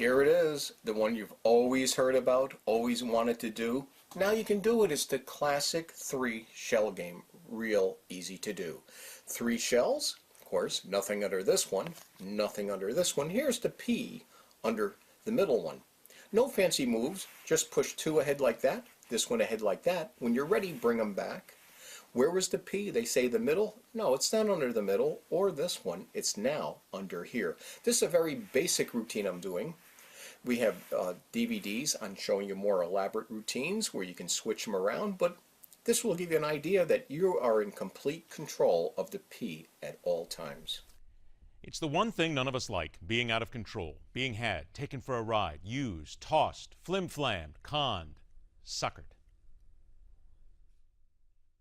Here it is, the one you've always heard about, always wanted to do. Now you can do it. It's the classic 3 shell game. Real easy to do. 3 shells, of course, nothing under this one, nothing under this one. Here's the P under the middle one. No fancy moves, just push 2 ahead like that, this one ahead like that. When you're ready, bring them back. Where was the P? They say the middle. No, it's not under the middle or this one. It's now under here. This is a very basic routine I'm doing. We have DVDs on showing you more elaborate routines where you can switch them around, but this will give you an idea that you are in complete control of the P at all times. It's the one thing none of us like, being out of control, being had, taken for a ride, used, tossed, flim-flammed, conned, suckered.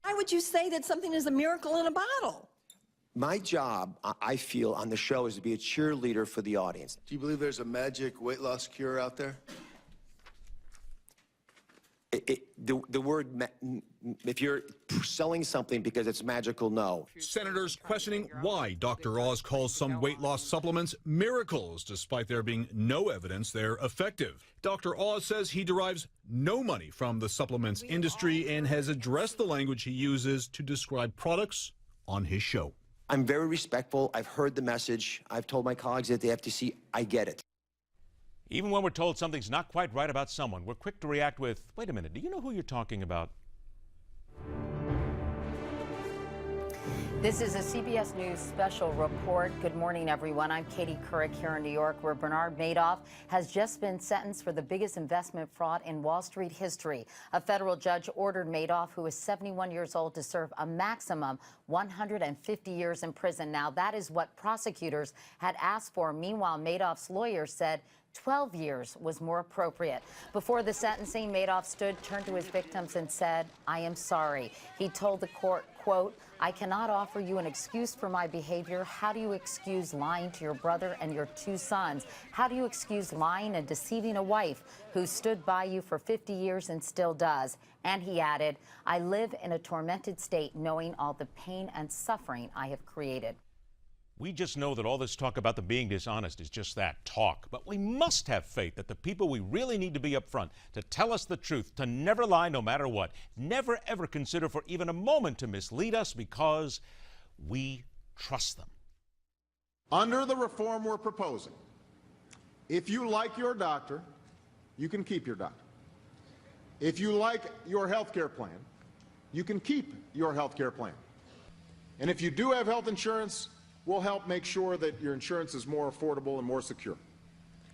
Why would you say that something is a miracle in a bottle? My job, I feel, on the show is to be a cheerleader for the audience. Do you believe there's a magic weight loss cure out there? The word, if you're selling something because it's magical, no. Senators questioning why Dr. Oz calls some weight loss supplements miracles, despite there being no evidence they're effective. Dr. Oz says he derives no money from the supplements industry and has addressed the language he uses to describe products on his show. I'm very respectful. I've heard the message. I've told my colleagues at the FTC, I get it. Even when we're told something's not quite right about someone, we're quick to react with, wait a minute, do you know who you're talking about? This is a CBS News special report. Good morning, everyone. I'm Katie Couric here in New York, where Bernard Madoff has just been sentenced for the biggest investment fraud in Wall Street history. A federal judge ordered Madoff, who is 71 years old, to serve a maximum 150 years in prison. Now, that is what prosecutors had asked for. Meanwhile, Madoff's lawyer said 12 years was more appropriate. Before the sentencing, Madoff turned to his victims and said, "I am sorry." He told the court, quote, "I cannot offer you an excuse for my behavior. How do you excuse lying to your brother and your 2 sons? How do you excuse lying and deceiving a wife who stood by you for 50 years and still does?" And he added, "I live in a tormented state knowing all the pain and suffering I have created." We just know that all this talk about them being dishonest is just that, talk. But we must have faith that the people we really need to be up front, to tell us the truth, to never lie no matter what, never ever consider for even a moment to mislead us, because we trust them. Under the reform we're proposing, if you like your doctor, you can keep your doctor. If you like your health care plan, you can keep your health care plan. And if you do have health insurance, we'll help make sure that your insurance is more affordable and more secure.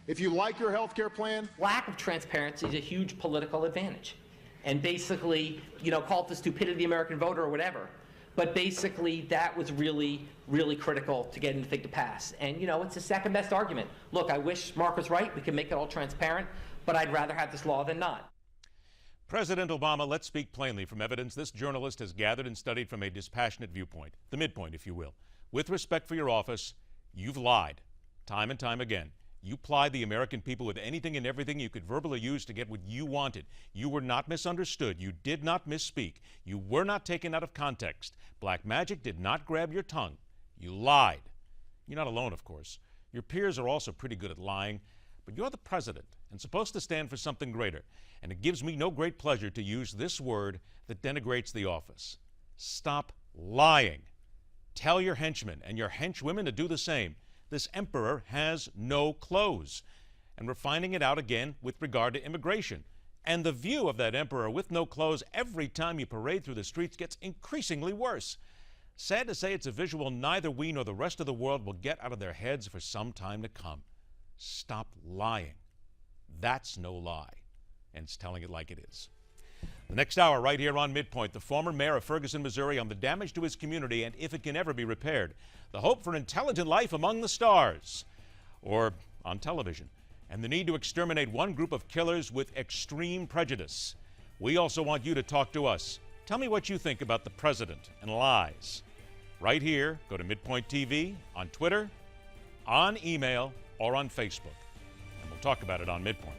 If you like your health care plan, lack of transparency is a huge political advantage. And basically, call it the stupidity of the American voter or whatever. But basically, that was really, really critical to getting the thing to pass. And, it's the second best argument. Look, I wish Mark was right. We can make it all transparent. But I'd rather have this law than not. President Obama, let's speak plainly from evidence this journalist has gathered and studied from a dispassionate viewpoint, the midpoint, if you will. With respect for your office, you've lied time and time again. You plied the American people with anything and everything you could verbally use to get what you wanted. You were not misunderstood. You did not misspeak. You were not taken out of context. Black magic did not grab your tongue. You lied. You're not alone, of course. Your peers are also pretty good at lying, but you're the president and supposed to stand for something greater. And it gives me no great pleasure to use this word that denigrates the office. Stop lying. Tell your henchmen and your henchwomen to do the same. This emperor has no clothes. And we're finding it out again with regard to immigration. And the view of that emperor with no clothes every time you parade through the streets gets increasingly worse. Sad to say, it's a visual neither we nor the rest of the world will get out of their heads for some time to come. Stop lying. That's no lie. And it's telling it like it is. The next hour, right here on MidPoint, the former mayor of Ferguson, Missouri, on the damage to his community and if it can ever be repaired. The hope for intelligent life among the stars, or on television, and the need to exterminate one group of killers with extreme prejudice. We also want you to talk to us. Tell me what you think about the president and lies. Right here, go to MidPoint TV, on Twitter, on email, or on Facebook. And we'll talk about it on MidPoint.